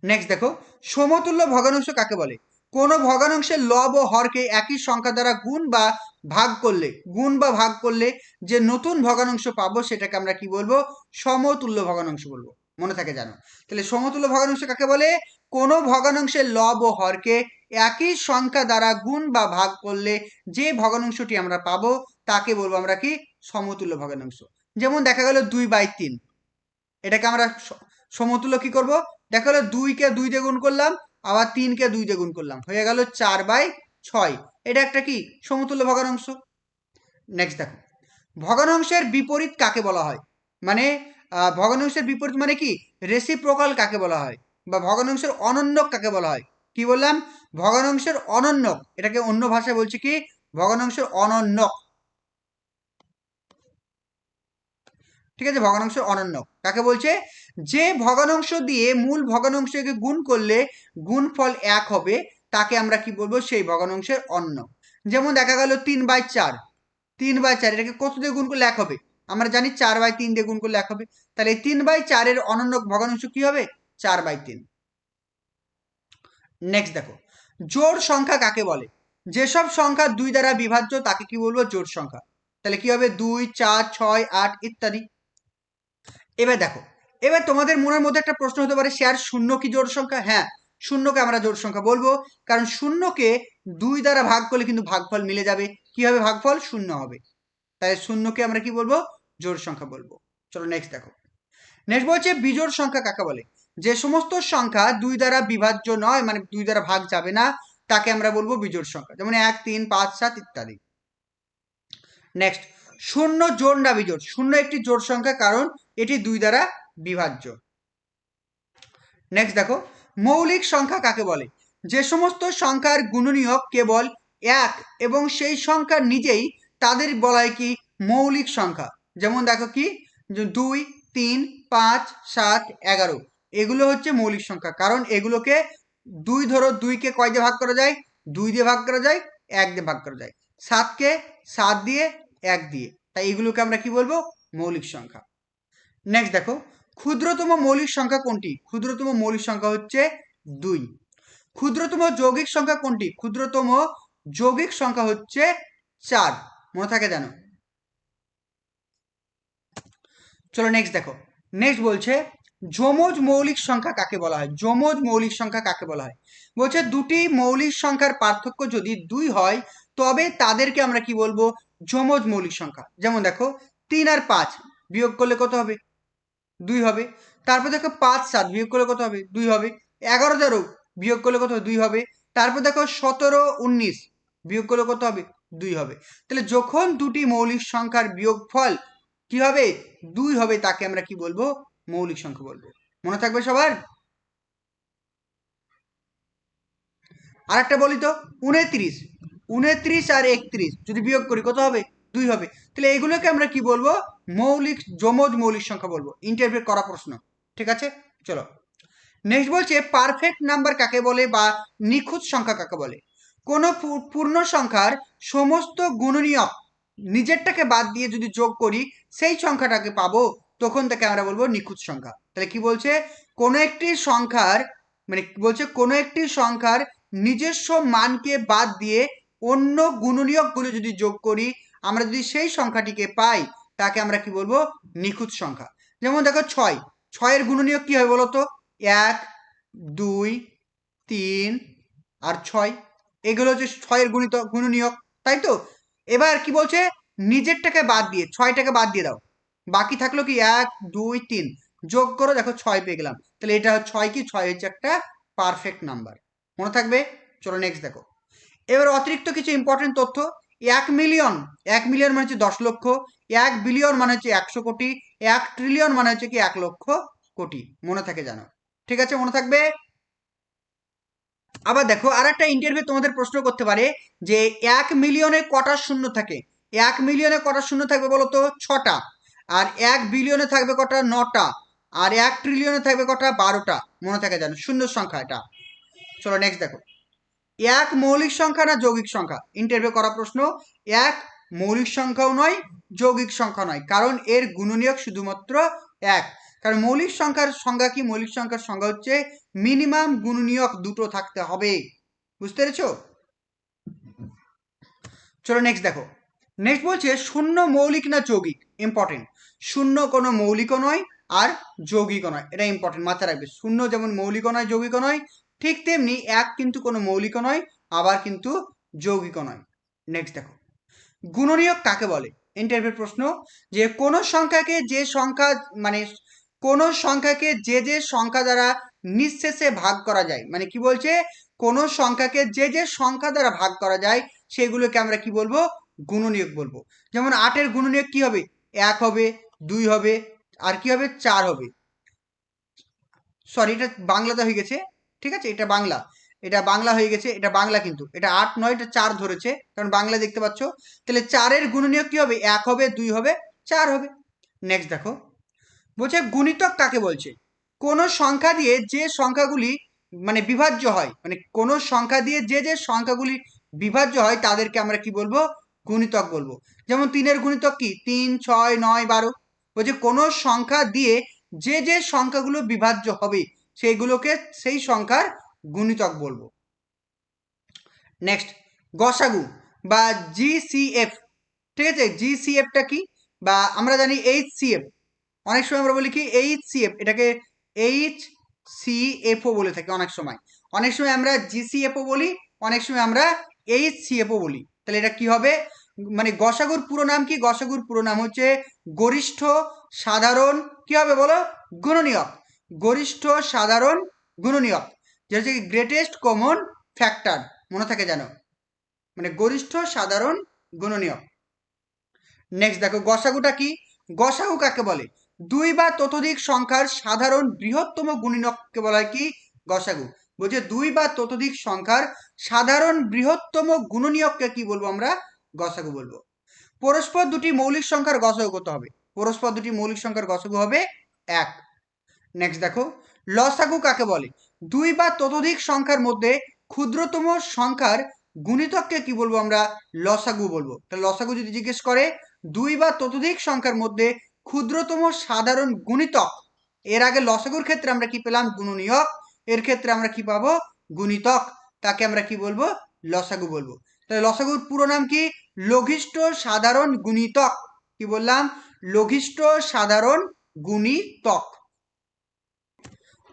নেক্সট দেখো, সমতুল্য ভগ্নাংশ কাকে বলে? কোন ভগ্নাংশের লব ও হরকে একই সংখ্যা দ্বারা গুণ বা ভাগ করলে যে নতুন ভগ্নাংশ পাবো সেটাকে আমরা কি বলবো? সমতুল্য ভগ্নাংশ বলবো। মনে থাকে জানো। তাহলে সমতুল্য ভগ্নাংশ কাকে বলে? কোন ভগ্নাংশের লব ও হরকে একই সংখ্যা দ্বারা গুণ বা ভাগ করলে যে ভগ্নাংশটি আমরা পাবো তাকে বলবো আমরা কি? সমতুল্য ভগ্নাংশ। যেমন দেখা গেল 2/3, এটাকে আমরা সমতুল্য কি করব? দেখা গেলো 2কে 2 দিয়ে গুণ করলাম, আবার 3কে 2 দিয়ে গুণ করলাম, হয়ে গেল 4/6। এটা একটা কি? সমতুল্য ভগ্নাংশ। নেক্সট দেখো, ভগ্নাংশের বিপরীত কাকে বলা হয়? মানে ভগ্নাংশের বিপরীত মানে কি? রেসিপ্রোকাল কাকে বলা হয়? বা ভগ্নাংশের অনন্যক কাকে বলা হয়? কি বললাম? ভগ্নাংশের অনন্যক, এটাকে অন্য ভাষায় বলছি কি? ভগ্নাংশের অনন্যক। ঠিক আছে, ভগ্নাংশের অনন্য কাকে বলছে? যে ভগ্নাংশ দিয়ে মূল ভগ্নাংশকে গুণ করলে গুণফল 1 হবে তাকে আমরা কি বলবো? সেই ভগ্নাংশের অন্য। যেমন দেখা গেল 3/4, 3/4 এটাকে কত দিয়ে গুণ করলে 1 হবে? আমরা জানি 4/3 দিয়ে গুণ করলে 1 হবে, তাহলে এই 3/4 এর অনন্য ভগ্নাংশ কি হবে? 4/3। নেক্সট দেখো, জোড় সংখ্যা কাকে বলে? যেসব সংখ্যা 2 দ্বারা বিভাজ্য তাকে কি বলবো? জোড় সংখ্যা। তাহলে কি হবে? 2, 4, 6, 8 ইত্যাদি। এবার দেখো, এবার তোমাদের মনের মধ্যে একটা প্রশ্ন হতে পারে, স্যার শূন্য কি জোড় সংখ্যা? হ্যাঁ, শূন্যকে আমরা জোড় সংখ্যা বলবো, কারণ শূন্যকে 2 দ্বারা ভাগ করলে কিন্তু ভাগফল মিলে যাবে। কি হবে? ভাগফল 0 হবে। তাই শূন্যকে আমরা কি বলবো? জোড় সংখ্যা বলবো। চলো নেক্সট দেখো, নেক্সট বলছে বিজোড় সংখ্যা কাকে বলে? যে সমস্ত সংখ্যা 2 দ্বারা বিভাজ্য নয়, মানে 2 দ্বারা ভাগ যাবে না, তাকে আমরা বলবো বিজোড় সংখ্যা, যেমন 1, 3, 5, 7 ইত্যাদি। নেক্সট, শূন্য জোড় না বিজোড়? শূন্য একটি জোড় সংখ্যা, কারণ এটি 2 দ্বারা বিভাজ্য। নেক্সট দেখো, মৌলিক সংখ্যা কাকে বলে? যে সমস্ত সংখ্যার গুণনীয়ক কেবল 1 এবং সেই সংখ্যা নিজেই, তাদের বলা হয় কি? মৌলিক সংখ্যা। যেমন দেখো কি? 2, 3, 5, 7, 11 এগুলো হচ্ছে মৌলিক সংখ্যা, কারণ এগুলোকে 2 ধরো, 2কে কয় দিয়ে ভাগ করা যায়? 2 দিয়ে ভাগ করা যায়, 1 দিয়ে ভাগ করা যায়, 7কে 7 দিয়ে 1 দিয়ে, তাই এগুলোকে আমরা কি বলবো? মৌলিক সংখ্যা। নেক্সট দেখো, ক্ষুদ্রতম মৌলিক সংখ্যা কোনটি? ক্ষুদ্রতম মৌলিক সংখ্যা হচ্ছে 2। ক্ষুদ্রতম যৌগিক সংখ্যা কোনটি? ক্ষুদ্রতম যৌগিক সংখ্যা হচ্ছে 4, মনে থাকে জানো। চলো নেক্সট দেখো, নেক্সট বলছে যমজ মৌলিক সংখ্যা কাকে বলা হয়? যমজ মৌলিক সংখ্যা কাকে বলা হয়? বলছে দুটি মৌলিক সংখ্যার পার্থক্য যদি 2 হয় তবে তাদেরকে আমরা কি বলবো? যমজ মৌলিক সংখ্যা। যেমন দেখো 3 আর 5 বিয়োগ করলে কত হবে? 2 হবে। তারপর দেখো 5 7 বিয়োগ করলে কত হবে? 2 হবে। 11 13 বিয়োগ করলে কত হবে? 2 হবে। তারপর দেখো 17 19 বিয়োগ করলে কত হবে? 2 হবে। তাহলে যখন দুটি মৌলিক সংখ্যার বিয়োগফল কি হবে? 2 হবে, তাকে আমরা কি বলবো? মৌলিক সংখ্যা বলবো। মনে থাকবে সবার? আর একটা বলি তো, 29 29 আর 31 যদি বিয়োগ করি কত হবে? 2 হবে। তাহলে এগুলোকে আমরা কি বলবো? মৌলিক যমজ মৌলিক সংখ্যা বলবো। ইন্টারভিউ করা প্রশ্ন, ঠিক আছে? চলো নেক্সট বলছে পারফেক্ট নাম্বার কাকে বলে বা নিখুঁত সংখ্যা কাকে বলে? কোন পূর্ণ সংখ্যার সমস্ত গুণনীয়ক নিজেরটাকে বাদ দিয়ে যদি যোগ করি সেই সংখ্যাটাকে পাবো, তখন তাকে আমরা বলবো নিখুঁত সংখ্যা। তাহলে কি বলছে? কোন একটি সংখ্যার মানে বলছে কোন একটি সংখ্যার নিজস্ব মানকে বাদ দিয়ে অন্য গুণনীয়কগুলো যদি যোগ করি, আমরা যদি সেই সংখ্যাটিকে পাই, তাকে আমরা কি বলবো? নিখুঁত সংখ্যা। যেমন দেখো 6, 6-এর গুণনীয়ক কি হয় বলো তো? 1 2 3 আর 6, এগুলো হচ্ছে 6-এর গুণনীয়ক, তাই তো? এবার কি বলছে? নিজেরটাকে বাদ দিয়ে 6টাকে বাদ দিয়ে দাও, বাকি থাকলো কি 1 2 3, যোগ করো, দেখো 6 পেয়ে গেলাম। তাহলে এটা 6 কি? 6 হচ্ছে একটা পারফেক্ট নাম্বার, মনে থাকবে? চলো নেক্সট দেখো, এবার অতিরিক্ত কিছু ইম্পর্টেন্ট তথ্য। 1 মিলিয়ন, 1 মিলিয়ন মানে হচ্ছে 10 লক্ষ, 1 বিলিয়ন মানে হচ্ছে 100 কোটি, 1 ট্রিলিয়ন মানে হচ্ছে কি 1 লক্ষ কোটি, মনে থাকে জানো, ঠিক আছে? মনে থাকবে। আবার দেখো আর একটা ইন্টারভিউ তোমাদের প্রশ্ন করতে পারে যে 1 মিলিয়নে কটা শূন্য থাকে? 1 মিলিয়নে কটা শূন্য থাকবে বলো তো? 6টা। আর 1 বিলিয়নে থাকবে কটা? 9টা। আর 1 ট্রিলিয়নে থাকবে কটা? 12টা, মনে থাকে জানো, শূন্য সংখ্যা এটা। চলো নেক্সট দেখো, এক মৌলিক সংখ্যা না যৌগিক সংখ্যা? ইন্টারভিউ করা প্রশ্ন। এক মৌলিক সংখ্যাও নয়, যৌগিক সংখ্যা নয়, কারণ এর গুণনীয়ক শুধুমাত্র 1। কারণ মৌলিক সংখ্যার সংজ্ঞা কি? মৌলিক সংখ্যার সংজ্ঞা হচ্ছে মিনিমাম গুণনীয়ক 2টো থাকতে হবে, বুঝতে পেরেছো? চলো নেক্সট দেখো, নেক্সট বলছে শূন্য মৌলিক না যৌগিক? ইম্পর্টেন্ট। শূন্য কোনো মৌলিকও নয় আর যৌগিকও নয়, এটা ইম্পর্টেন্ট, মাথায় রাখবে। শূন্য যেমন মৌলিকও নয় যৌগিকও নয়, ঠিক তেমনি 1 কিন্তু কোনো মৌলিকও নয় আবার কিন্তু যৌগিকও নয়। নেক্সট দেখো, গুণনীয়ক কাকে বলে? ইন্টারভিউ প্রশ্ন, যে কোন সংখ্যাকে যে সংখ্যা মানে কোন সংখ্যাকে যে যে সংখ্যা দ্বারা নিঃশেষে ভাগ করা যায়, মানে কি বলছে? কোন সংখ্যাকে যে যে সংখ্যা দ্বারা ভাগ করা যায় সেগুলোকে আমরা কি বলবো? গুণনীয়ক বলবো। যেমন 8-এর গুণনীয়ক কি হবে? 1 হবে, 2 হবে, আর কি হবে? 4 হবে। সরি, এটা বাংলাতে হয়ে গেছে, ঠিক আছে? এটা বাংলা, এটা বাংলা হয়ে গেছে, এটা বাংলা, কিন্তু এটা 8 নয়, এটা 4 ধরেছে, কারণ বাংলা দেখতে পাচ্ছ। তাহলে 4-এর গুণনীয়ক কি হবে? 1 হবে, 2 হবে, 4 হবে। নেক্সট দেখো, বলছে গুণিতক কাকে বলছে? কোন সংখ্যা দিয়ে যে সংখ্যাগুলি মানে বিভাজ্য হয়, মানে কোন সংখ্যা দিয়ে যে যে সংখ্যাগুলি বিভাজ্য হয় তাদেরকে আমরা কি বলবো? গুণিতক বলবো। যেমন 3-এর গুণিতক কি? 3 6 9 12। বলছে কোন সংখ্যা দিয়ে যে যে সংখ্যাগুলো বিভাজ্য হবে সেইগুলোকে সেই সংখ্যার গুণিতক বলবো। নেক্সট, গসাগু বা জিসিএফ, ঠিক আছে? জিসিএফটা কি? বা আমরা জানি এইচসিএফ, অনেক সময় আমরা বলি কি এইচসিএফ, এটাকে এইচসিএফও বলে থাকি অনেক সময়। অনেক সময় আমরা জিসিএফও বলি, অনেক সময় আমরা এইচসিএফও বলি। তাহলে এটা কি হবে? মানে গসাগুর পুরো নাম কি? গসাগুর পুরো নাম হচ্ছে গরিষ্ঠ সাধারণ কি হবে বলো? গুণনীয়ক। গরিষ্ঠ সাধারণ গুণনীয়ক, যেটা হচ্ছে গ্রেটেস্ট কমন ফ্যাক্টর, মনে থাকে জানো, মানে গরিষ্ঠ সাধারণ গুণনীয়ক। নেক্সট দেখো, গসাগুটা কি? গসাগু কাকে বলে? 2 বা ততোধিক সংখ্যার সাধারণ বৃহত্তম গুণনীয়ককে বলা হয় কি? গসাগু। বলছে 2 বা ততোধিক সংখ্যার সাধারণ বৃহত্তম গুণনীয়ককে কি বলবো আমরা? গসাগু বলবো। পরস্পর দুটি মৌলিক সংখ্যার গসাগু কত হবে? পরস্পর দুটি মৌলিক সংখ্যার গসাগু হবে 1। নেক্সট দেখো, লসাগু কাকে বলে? 2 বা ততোধিক সংখ্যার মধ্যে ক্ষুদ্রতম সংখ্যার গুণিতককে কি বলবো আমরা? লসাগু বলবো। তাহলে লসাগু যদি জিজ্ঞেস করে দুই বা ততোধিক সংখ্যার মধ্যে ক্ষুদ্রতম সাধারণ গুণিতক, এর আগে লসাগুর ক্ষেত্রে আমরা কি পেলাম? গুণনীয়ক, এর ক্ষেত্রে আমরা কি পাবো? গুণিতক, তাকে আমরা কি বলবো? লসাগু বলবো। তাহলে লসাগুর পুরো নাম কি? লঘিষ্ঠ সাধারণ গুণিতক। কি বললাম? লঘিষ্ঠ সাধারণ গুণিতক।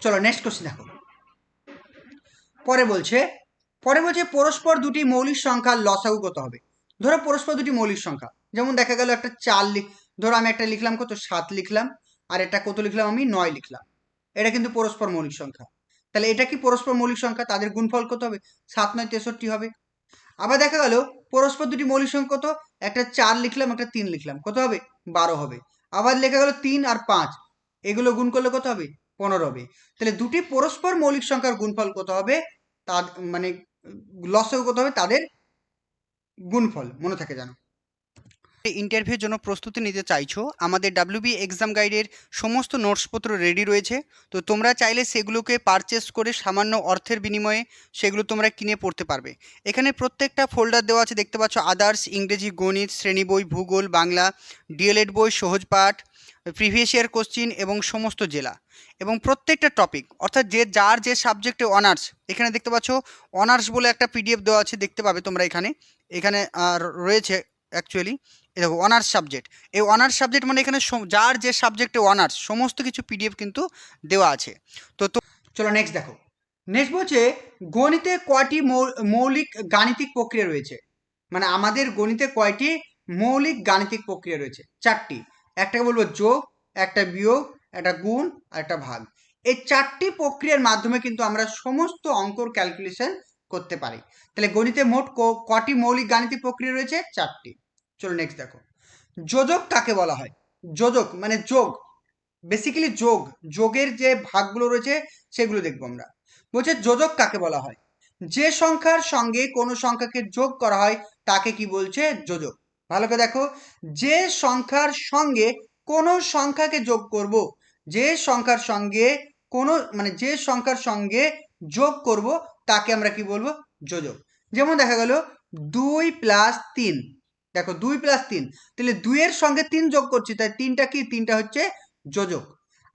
চলো নেক্সট কোশ্চেন দেখো। পরে বলছে পরস্পর দুটি মৌলিক সংখ্যার লসাগু কত হবে? ধরো পরস্পর দুটি মৌলিক সংখ্যা, যেমন দেখা গেল একটা ধরো আমি একটা লিখলাম কত? 7 লিখলাম, আর এটা কত লিখলাম? আমি 9 লিখলাম। এটা কিন্তু পরস্পর মৌলিক সংখ্যা। তাহলে এটা কি পরস্পর মৌলিক সংখ্যা? তাদের গুণফল কত হবে? 7 9 63 হবে। আবার দেখা গেল পরস্পর দুটি মৌলিক সংখ্যা কত? একটা 4 লিখলাম, একটা 3 লিখলাম, কত হবে? 12 হবে। আবার লেখা গেল 3 আর 5, এগুলো গুণ করলে কত হবে? 15 হবে। তাহলে দুটি পরস্পর মৌলিক সংখ্যার গুণফল কত হবে? তার মানে লসাগু কত হবে? তাদের গুণফল মনে থাকে জানো। ইন্টারভিউর জন্য প্রস্তুতি নিতে চাইছো, আমাদের ডাব্লিউবি এক্সাম গাইডের সমস্ত নোটসপত্র রেডি রয়েছে। তো তোমরা চাইলে সেগুলোকে পারচেস করে সামান্য অর্থের বিনিময়ে সেগুলো তোমরা কিনে পড়তে পারবে। এখানে প্রত্যেকটা ফোল্ডার দেওয়া আছে, দেখতে পাচ্ছ। আদার্স, ইংরেজি, গণিত, শ্রেণী বই, ভূগোল, বাংলা, ডিএলএড বই, সহজ পাঠ, প্রিভিয়াস ইয়ার কোশ্চিন এবং সমস্ত জেলা এবং প্রত্যেকটা টপিক, অর্থাৎ যার যে সাবজেক্টে অনার্স। এখানে দেখতে পাচ্ছ অনার্স বলে একটা পিডিএফ দেওয়া আছে, দেখতে পাবে তোমরা। এখানে এখানে রয়েছে অ্যাকচুয়ালি, এ দেখো অনার্স সাবজেক্ট। এই অনার্স সাবজেক্ট মানে এখানে যার যে সাবজেক্টে অনার্স সমস্ত কিছু পিডিএফ কিন্তু দেওয়া আছে। তো চলো নেক্সট দেখো। নেক্সট বলছে গণিতে কয়টি মৌলিক গাণিতিক প্রক্রিয়া রয়েছে? মানে আমাদের গণিতে কয়টি মৌলিক গাণিতিক প্রক্রিয়া রয়েছে? 4টি। একটাকে বলবো যোগ, একটা বিয়োগ, একটা গুণ আর একটা ভাগ। এই 4টি প্রক্রিয়ার মাধ্যমে কিন্তু আমরা সমস্ত অঙ্কর ক্যালকুলেশন করতে পারি। তাহলে গণিতে মোট কটি মৌলিক গাণিতিক প্রক্রিয়া রয়েছে? 4টি। চলো নেক্সট দেখো। যোজক কাকে বলা হয়? যোজক মানে যোগ, বেসিক্যালি যোগের যে ভাগগুলো রয়েছে সেগুলো দেখবো আমরা। বলছে যোজক কাকে বলা হয়? যে সংখ্যার সঙ্গে কোনো সংখ্যাকে যোগ করা হয় তাকে কি বলছে? যোজক। ভালো করে দেখো, যে সংখ্যার সঙ্গে কোনো সংখ্যাকে যোগ করব, যে সংখ্যার সঙ্গে যে সংখ্যার সঙ্গে যোগ করব তাকে আমরা কি বলবো? যোজক। যেমন দেখা গেল 2 + 3, দেখো 2 + 3, তাহলে 2 এর সঙ্গে 3 যোগ করছি, তাই 3টা কি? 3টা হচ্ছে যোজক।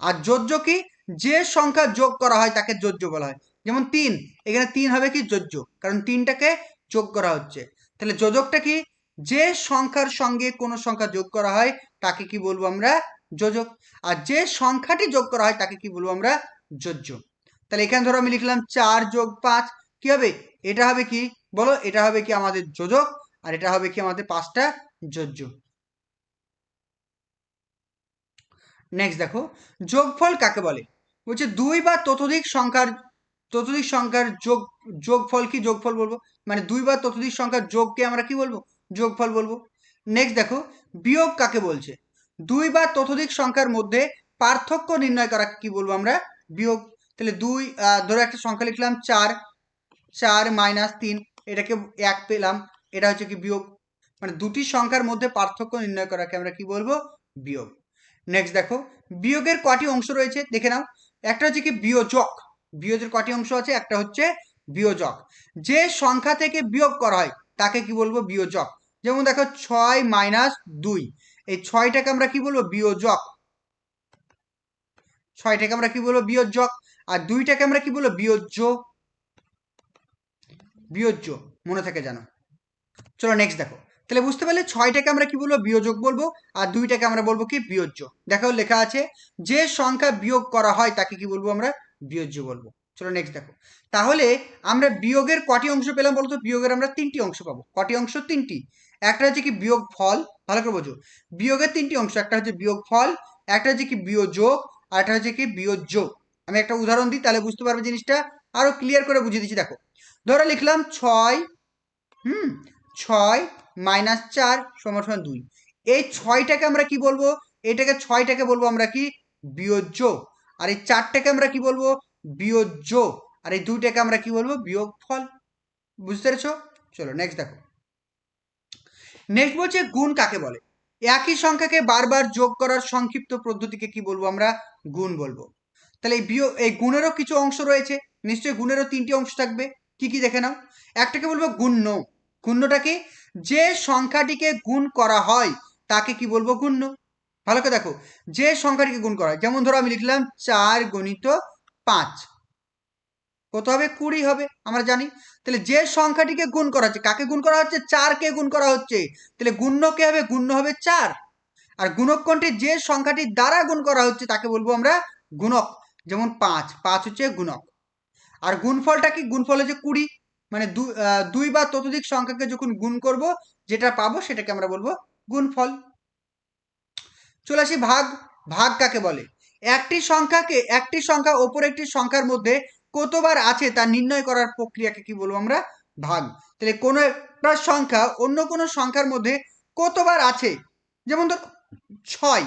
আর যোজ্য কি? যে সংখ্যা যোগ করা হয় তাকে যোজ্য বলা হয়। যেমন 3, এখানে 3 হবে কি? যোজ্য, কারণ 3টাকে যোগ করা হচ্ছে। তাহলে যোজকটা কি? যে সংখ্যার সঙ্গে কোনো সংখ্যা যোগ করা হয় তাকে কি বলবো আমরা? যোজক। আর যে সংখ্যাটি যোগ করা হয় তাকে কি বলবো আমরা? যোজ্য। তাহলে এখানে ধরো আমি লিখলাম 4 + 5, কি হবে? এটা হবে কি বলো? এটা হবে কি আমাদের যোজক, আর এটা হবে কি আমাদের 5টা যোজ্য। নেক্সট দেখো, যোগফল কাকে বলে? বলছে দুই বা ততোধিক সংখ্যার যোগফল কি? যোগফল বলবো। মানে 2 বা ততোধিক সংখ্যার যোগকে আমরা কি বলবো? যোগফল বলবো। নেক্সট দেখো, বিয়োগ কাকে বলছে? 2 বা ততোধিক সংখ্যার মধ্যে পার্থক্য নির্ণয় করা কি বলবো আমরা? বিয়োগ। তাহলে ধরো একটা সংখ্যা লিখলাম 4, 4 - 3, এটাকে 1 পেলাম, এটা হচ্ছে কি? বিয়োগ। মানে দুটি সংখ্যার মধ্যে পার্থক্য নির্ণয় করাকে আমরা কি বলবো? বিয়োগ। নেক্সট দেখো, বিয়োগের কটি অংশ রয়েছে দেখে নাও। একটা হচ্ছে কি? বিয়োজক। বিয়োগের কটি অংশ আছে? একটা হচ্ছে বিয়োজক। যে সংখ্যা থেকে বিয়োগ করা হয় তাকে কি বলবো? বিয়োজক। যেমন দেখো 6 - 2, এই 6টাকে আমরা কি বলবো? বিয়োজক। 6টাকে আমরা কি বলবো? বিয়োজক। আর 2টাকে আমরা কি বলবো? বিয়োজ্য। বিয়োজ্য মনে থাকে জানো। চলো নেক্সট দেখো। তাহলে বুঝতে পারলে 6টাকে আমরা কি বলবো? বিয়োজক বলবো, আর 2টাকে আমরা বলবো কি? বিয়োজ্য। দেখো লেখা আছে যে সংখ্যা বিয়োগ করা হয় তাকে কি বলবো আমরা? বিয়োজ্য বলবো। চলো নেক্সট দেখো। তাহলে আমরা বিয়োগের কটি অংশ পেলাম বলতো? বিয়োগের আমরা 3টি অংশ পাবো। কটি অংশ? 3টি। একটা হচ্ছে কি? বিয়োগ ফল। ভালো করে বোঝো, বিয়োগের 3টি অংশ। একটা হচ্ছে বিয়োগ ফল, একটা হচ্ছে কি? বিয়োজক, আর একটা হচ্ছে কি? বিয়োজ্য। আমি একটা উদাহরণ দিই, তাহলে বুঝতে পারবে জিনিসটা, আরো ক্লিয়ার করে বুঝিয়ে দিচ্ছি। দেখো ধরো লিখলাম 6, 6 - 4 = 2। এই 6টাকে আমরা কি বলবো? এটাকে 6টাকে বলবো আমরা কি? বিয়োজ্য। আর এই 4টাকে আমরা কি বলবো? বিয়োজ্য। আর এই 2টাকে আমরা কি বলবো? বিয়োগফল। বুঝতে পেরেছো? চলো নেক্সট দেখো। নেক্সট বলছে গুণ কাকে বলে? একই সংখ্যাকে বারবার যোগ করার সংক্ষিপ্ত পদ্ধতিকে কি বলবো আমরা? গুণ বলবো। তাহলে এই গুণেরও কিছু অংশ রয়েছে, নিশ্চয়ই গুণেরও 3টি অংশ থাকবে। কি কি দেখে নাও। একটাকে বলবো গুণ্য। গুণ্যটা কি? যে সংখ্যাটিকে গুণ করা হয় তাকে কি বলবো? গুণ্য। ভালো করে দেখো, যে সংখ্যাটিকে গুণ করা হয়, যেমন ধরো আমি লিখলাম 4 গুণিত 5, কত হবে? 20 হবে, আমরা জানি। তাহলে যে সংখ্যাটিকে গুণ করা হচ্ছে, কাকে গুণ করা হচ্ছে? 4 কে গুণ করা হচ্ছে। তাহলে গুণ্য কে হবে? গুণ্য হবে 4। আর গুণক কোনটি? যে সংখ্যাটির দ্বারা গুণ করা হচ্ছে তাকে বলবো আমরা গুণক। যেমন 5, 5 হচ্ছে গুণক। আর গুণফলটা কি? গুণফল হচ্ছে 20। মানে দুই বা ততোধিক সংখ্যাকে যখন গুণ করব, যেটা পাবো সেটাকে আমরা বলবো গুণফল। চলে আসি ভাগ। ভাগ কাকে বলে? একটি সংখ্যা অপর একটি সংখ্যার মধ্যে কতবার আছে তা নির্ণয় করার প্রক্রিয়াকে কি বলবো আমরা? ভাগ। তাহলে কোনো একটা সংখ্যা অন্য কোনো সংখ্যার মধ্যে কতবার আছে, যেমন ধর 6,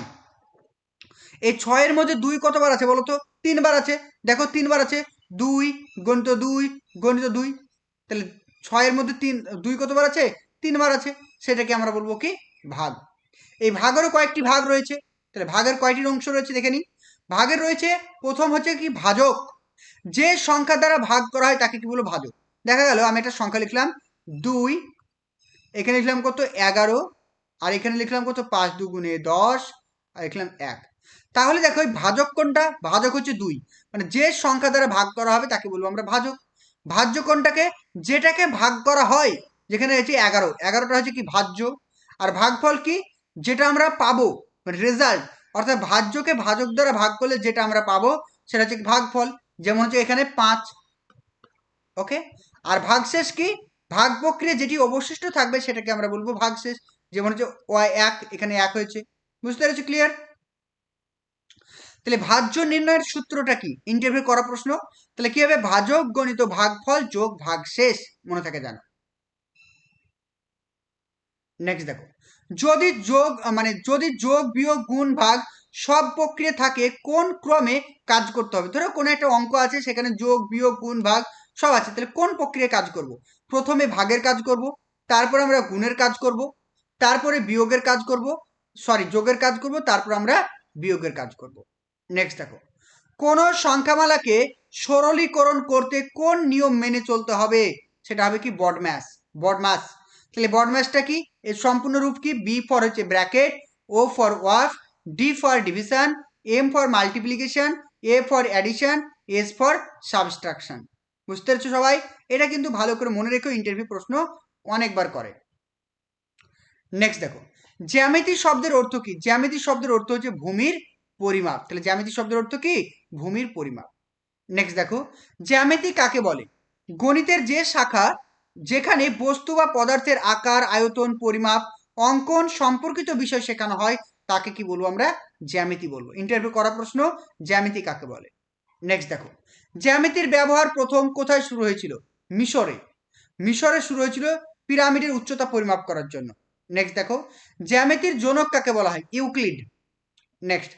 এই 6-এর মধ্যে 2 কতবার আছে বলো তো? 3 বার আছে। দেখো 3 বার আছে, 2 গণিত 2 গণিত 2। তাহলে 6-এর মধ্যে 2 কতবার আছে? 3 বার আছে। সেটাকে আমরা বলবো কি? ভাগ। এই ভাগেরও কয়েকটি ভাগ রয়েছে। তাহলে ভাগের কয়টি অংশ রয়েছে দেখে নিই। ভাগের রয়েছে, প্রথম হচ্ছে কি? ভাজক। যে সংখ্যা দ্বারা ভাগ করা হয় তাকে কি বলবো? ভাজক। দেখা গেল আমি একটা সংখ্যা লিখলাম 2, এখানে লিখলাম কত? 11, আর এখানে লিখলাম কত? 5 দুগুণে 10, আর লিখলাম 1। তাহলে দেখো এই ভাজক কোনটা? ভাজক হচ্ছে 2। মানে যে সংখ্যা দ্বারা ভাগ করা হবে তাকে বলবো আমরা ভাজক। ভাজ্য কোনটাকে? যেটাকে ভাগ করা হয়। যেখানে হচ্ছে 11, 11টা হচ্ছে কি? ভাজ্য। আর ভাগফল কি? যেটা আমরা পাবো, মানে রেজাল্ট। অর্থাৎ ভাজ্যকে ভাজক দ্বারা ভাগ করলে যেটা আমরা পাবো সেটা হচ্ছে ভাগফল। যেমন হচ্ছে এখানে 5। ওকে। আর ভাগশেষ কি? ভাগ প্রক্রিয়া যেটি অবশিষ্ট থাকবে সেটাকে আমরা বলবো ভাগশেষ। যেমন হচ্ছে 1, এখানে 1 হয়েছে। বুঝতে পেরেছো? ক্লিয়ার? তাহলে ভাজ্য নির্ণয়ের সূত্রটা কি? ইন্টারভিউ করা প্রশ্ন। তাহলে কি হবে? ভাজক গণিত ভাগফল যোগ ভাগশেষ। মনে থাকে জানো। নেক্সট দেখো, যদি যোগ বিয়োগ গুণ ভাগ সব প্রক্রিয়া থাকে, কোন ক্রমে কাজ করতে হবে? ধরো কোনো একটা অঙ্ক আছে, সেখানে যোগ বিয়োগ গুণ ভাগ সব আছে, তাহলে কোন প্রক্রিয়ায় কাজ করব? প্রথমে ভাগের কাজ করব, তারপরে আমরা গুণের কাজ করব, তারপরে বিয়োগের কাজ করব, যোগের কাজ করব, তারপর আমরা বিয়োগের কাজ করব। নেক্সট দেখো, কোন সংখ্যামালাকে সরলীকরণ করতে কোন নিয়ম মেনে চলতে হবে? সেটা হবে কি? বডম্যাস। বডমাস। তাহলে বডম্যাসটা কি? এর সম্পূর্ণ রূপ কি? বি ফর হচ্ছে bracket, O for work, D for division, M for multiplication, A for addition, S for subtraction. বুঝতে পেরেছো সবাই? এটা কিন্তু ভালো করে মনে রেখো, ইন্টারভিউ প্রশ্ন অনেকবার করে। নেক্সট দেখো, জ্যামিতি শব্দের অর্থ কি? জ্যামিতি শব্দের অর্থ হচ্ছে ভূমির পরিমাপ। তাহলে জ্যামিতি শব্দের অর্থ কি? ভূমির পরিমাপ। নেক্সট দেখো, জ্যামিতি কাকে বলে? গণিতের যে শাখা যেখানে বস্তু বা পদার্থের আকার, আয়তন, পরিমাপ, অঙ্কন সম্পর্কিত বিষয় শেখানো হয় তাকে কি বলবো আমরা? জ্যামিতি বলবো। ইন্টারভিউ করা প্রশ্ন, জ্যামিতি কাকে বলে? নেক্সট দেখো, জ্যামিতির ব্যবহার প্রথম কোথায় শুরু হয়েছিল? মিশরে। মিশরে শুরু হয়েছিল পিরামিডের উচ্চতা পরিমাপ করার জন্য। নেক্সট দেখো, জ্যামিতির জনক কাকে বলা হয়? ইউক্লিড। নেক্সট,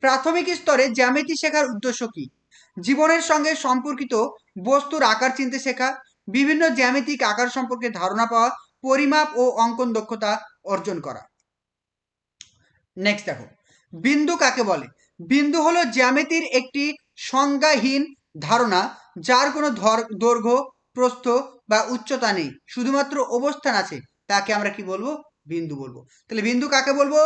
প্রাথমিক স্তরে জ্যামিতি শেখার উদ্দেশ্য কি? জীবনের সঙ্গে সম্পর্কিত বস্তুর আকার চিনতে শেখা, বিভিন্ন জ্যামিতিক আকার সম্পর্কে ধারণা পাওয়া, পরিমাপ ও অঙ্কন দক্ষতা অর্জন করা। নেক্সট দেখো, বিন্দু কাকে বলে? বিন্দু হলো জ্যামিতির একটি সংজ্ঞাহীন ধারণা, যার কোনো দৈর্ঘ্য, প্রস্থ বা উচ্চতা নেই, শুধুমাত্র অবস্থান আছে, তাকে আমরা কি বলবো? বিন্দু বলবো। তাহলে বিন্দু কাকে বলবো?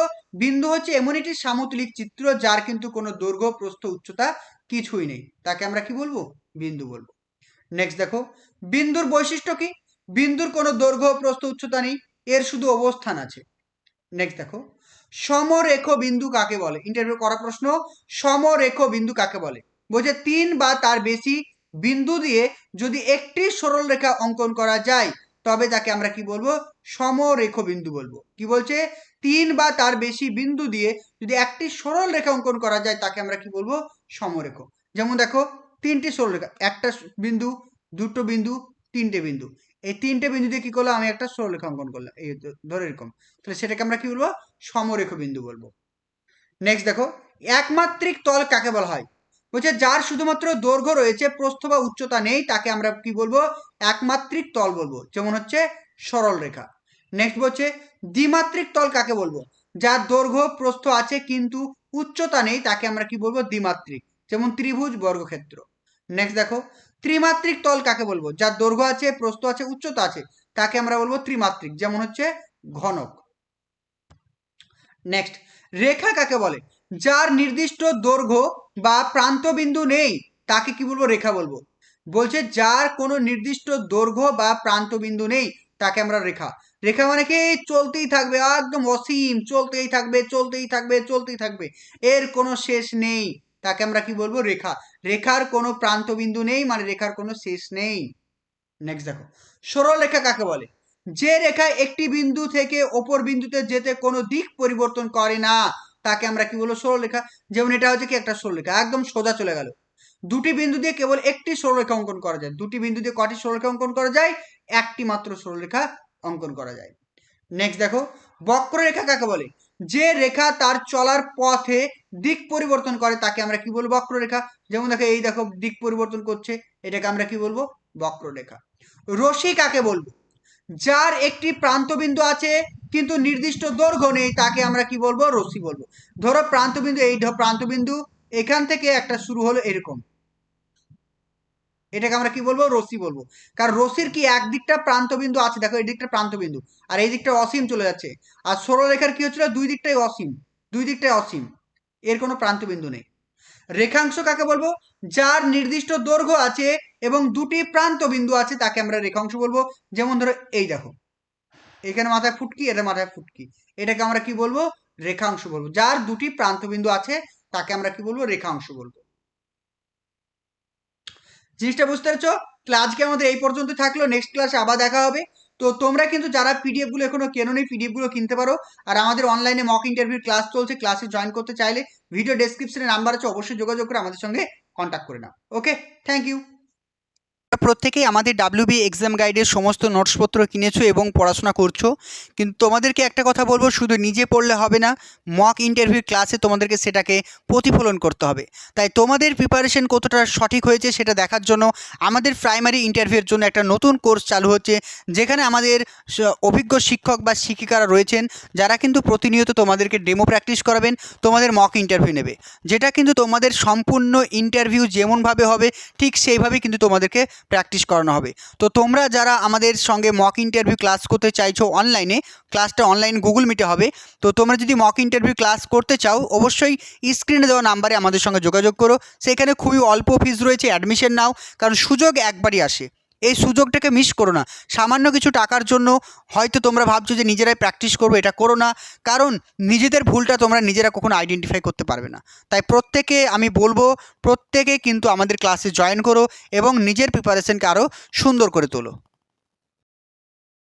বিন্দু হচ্ছে এমন একটি সামুদ্রিক চিত্র যার কিন্তু কোনো দৈর্ঘ্য, প্রস্থ, উচ্চতা কিছুই নেই, তাকে আমরা কি বলবো? বিন্দু বলবো। নেক্সট দেখো, বিন্দুর বৈশিষ্ট্য কি? বিন্দুর কোনো দৈর্ঘ্য, প্রস্থ, উচ্চতা নেই, এর শুধু অবস্থান আছে। নেক্সট দেখো, সমরেখ বিন্দু কাকে বলে? ইন্টারভিউ করা প্রশ্ন, সমরেখ বিন্দু কাকে বলে? বলছে 3 বা তার বেশি বিন্দু দিয়ে যদি একটি সরল রেখা অঙ্কন করা যায় তবে তাকে আমরা কি বলবো? সমরেখ বিন্দু বলবো। কি বলছে? 3 বা তার বেশি বিন্দু দিয়ে যদি একটি সরল রেখা অঙ্কন করা যায় তাকে আমরা কি বলবো? সমরেখ। যেমন দেখো, 3টি সরল রেখা, একটা বিন্দু, দুটো বিন্দু, 3টে বিন্দু, এই 3টে বিন্দু দিয়ে কি করলাম? আমি একটা সরলরেখা অঙ্কন করলাম, এই ধরে এরকম। তাহলে সেটাকে আমরা কি বলবো? সমরেখ বিন্দু বলবো। নেক্সট দেখো, একমাত্রিক তল কাকে বলা হয়? বলছে যার শুধুমাত্র দৈর্ঘ্য রয়েছে, প্রস্থ বা উচ্চতা নেই, তাকে আমরা কি বলবো? একমাত্রিক তল বলবো। যেমন হচ্ছে সরল রেখা। নেক্সট বলছে দ্বিমাত্রিক তল কাকে বলবো? যার দৈর্ঘ্য, প্রস্থ আছে কিন্তু উচ্চতা নেই, তাকে আমরা কি বলবো? দ্বিমাত্রিক। যেমন ত্রিভুজ, বর্গক্ষেত্র। নেক্সট দেখো, ত্রিমাত্রিক তল কাকে বলবো? যার দৈর্ঘ্য আছে, প্রস্থ আছে, উচ্চতা আছে, তাকে আমরা বলবো ত্রিমাত্রিক, যেমন হচ্ছে ঘনক। নেক্সট, রেখা কাকে বলে? যার নির্দিষ্ট দৈর্ঘ্য বা প্রান্তবিন্দু নেই তাকে কি বলবো? রেখা বলবো। বলছে যার কোনো নির্দিষ্ট দৈর্ঘ্য বা প্রান্তবিন্দু নেই তাকে আমরা রেখা। রেখা মানে কি? চলতেই থাকবে, একদম অসীম, চলতেই থাকবে, চলতেই থাকবে, চলতেই থাকবে, এর কোনো শেষ নেই, তাকে আমরা কি বলবো? রেখা। রেখার কোনো প্রান্তবিন্দু নেই মানে রেখার কোনো শেষ নেই। নেক্সট দেখো, সরলরেখা কাকে বলে? যে রেখা একটি বিন্দু থেকে অপর বিন্দুতে যেতে কোনো দিক পরিবর্তন করে না তাকে আমরা কি বলবো? সরলরেখা। যেমন এটা হচ্ছে কি একটা সরলরেখা, একদম সোজা চলে গেল। দুটি বিন্দু দিয়ে কেবল একটি সরলরেখা অঙ্কন করা যায়। দুটি বিন্দু দিয়ে কটি সরলরেখা অঙ্কন করা যায়? একটি মাত্র সরলরেখা অঙ্কন করা যায়। নেক্সট দেখো, বক্ররেখা কাকে বলে? যে রেখা তার চলার পথে দিক পরিবর্তন করে তাকে আমরা কি বলবো? বক্ররেখা। যেমন দেখো, এই দেখো দিক পরিবর্তন করছে, এটাকে আমরা কি বলবো? বক্ররেখা। রশ্মি কাকে বলবো? যার একটি প্রান্তবিন্দু আছে কিন্তু নির্দিষ্ট দৈর্ঘ্য নেই তাকে আমরা কি বলবো? রশ্মি বলবো। ধরো প্রান্তবিন্দু, এই প্রান্তবিন্দু এখান থেকে একটা শুরু হলো এরকম, এটাকে আমরা কি বলবো? রশ্মি বলবো। কারণ রশ্মির কি একদিকটা প্রান্তবিন্দু আছে, দেখো এই দিকটা প্রান্তবিন্দু আর এই দিকটা অসীম চলে যাচ্ছে। আর সরলরেখার কি হচ্ছিল? দুই দিকটাই অসীম, দুই দিকটাই অসীম, এর কোনো প্রান্তবিন্দু নেই। রেখাংশ কাকে বলবো? যার নির্দিষ্ট দৈর্ঘ্য আছে এবং দুটি প্রান্ত বিন্দু আছে তাকে আমরা রেখাংশ বলবো। যেমন ধরো এই দেখো, এখানে মাথায় ফুটকি, এটা মাথায় ফুটকি, এটাকে আমরা কি বলবো? রেখাংশ বলবো। যার দুটি প্রান্ত বিন্দু আছে তাকে আমরা কি বলবো? রেখাংশ বলবো। জিনিসটা বুঝতে পেরেছো? আজকে আমাদের এই পর্যন্ত থাকলো, নেক্সট ক্লাসে আবার দেখা হবে। তো তোমরা কিন্তু যারা পিডিএফ গুলো এখনো কেনোনি, পিডিএফ গুলো কিনতে পারো। আর আমাদের অনলাইনে মক ইন্টারভিউ ক্লাস চলছে, ক্লাসে জয়েন করতে চাইলে ভিডিও ডেসক্রিপশনে নাম্বার আছে, অবশ্যই যোগাযোগ করে আমাদের সঙ্গে কন্ট্যাক্ট করে নাও। ওকে, থ্যাংক ইউ। প্রত্যেকেই আমাদের ডাব্লিউবি এক্সাম গাইডের সমস্ত নোটসপত্র কিনেছো এবং পড়াশোনা করছো, কিন্তু তোমাদেরকে একটা কথা বলবো, শুধু নিজে পড়লে হবে না, মক ইন্টারভিউ ক্লাসে তোমাদেরকে সেটাকে প্রতিফলন করতে হবে। তাই তোমাদের প্রিপারেশন কতটা সঠিক হয়েছে সেটা দেখার জন্য আমাদের প্রাইমারি ইন্টারভিউয়ের জন্য একটা নতুন কোর্স চালু হচ্ছে, যেখানে আমাদের অভিজ্ঞ শিক্ষক বা শিক্ষিকারা রয়েছেন, যারা কিন্তু প্রতিনিয়ত তোমাদেরকে ডেমো প্র্যাকটিস করাবেন, তোমাদের মক ইন্টারভিউ নেবে, যেটা কিন্তু তোমাদের সম্পূর্ণ ইন্টারভিউ যেমনভাবে হবে ঠিক সেইভাবেই কিন্তু তোমাদেরকে প্র্যাকটিস করানো হবে। তো তোমরা যারা আমাদের সঙ্গে মক ইন্টারভিউ ক্লাস করতে চাইছো অনলাইনে, ক্লাসটা অনলাইন গুগল মিটে হবে। তো তোমরা যদি মক ইন্টারভিউ ক্লাস করতে চাও অবশ্যই স্ক্রিনে দেওয়া নাম্বারে আমাদের সঙ্গে যোগাযোগ করো। সেখানে খুবই অল্প ফিস রয়েছে, অ্যাডমিশন নাও, কারণ সুযোগ একবারই আসে, এই সুযোগটাকে মিস করো না। সামান্য কিছু টাকার জন্য হয়তো তোমরা ভাবছো যে নিজেরাই প্র্যাকটিস করবো, এটা করো না, কারণ নিজেদের ভুলটা তোমরা নিজেরা কখনো আইডেন্টিফাই করতে পারবে না। তাই প্রত্যেকে আমি বলবো, প্রত্যেকে কিন্তু আমাদের ক্লাসে জয়েন করো এবং নিজের প্রিপারেশনকে আরও সুন্দর করে তোলো।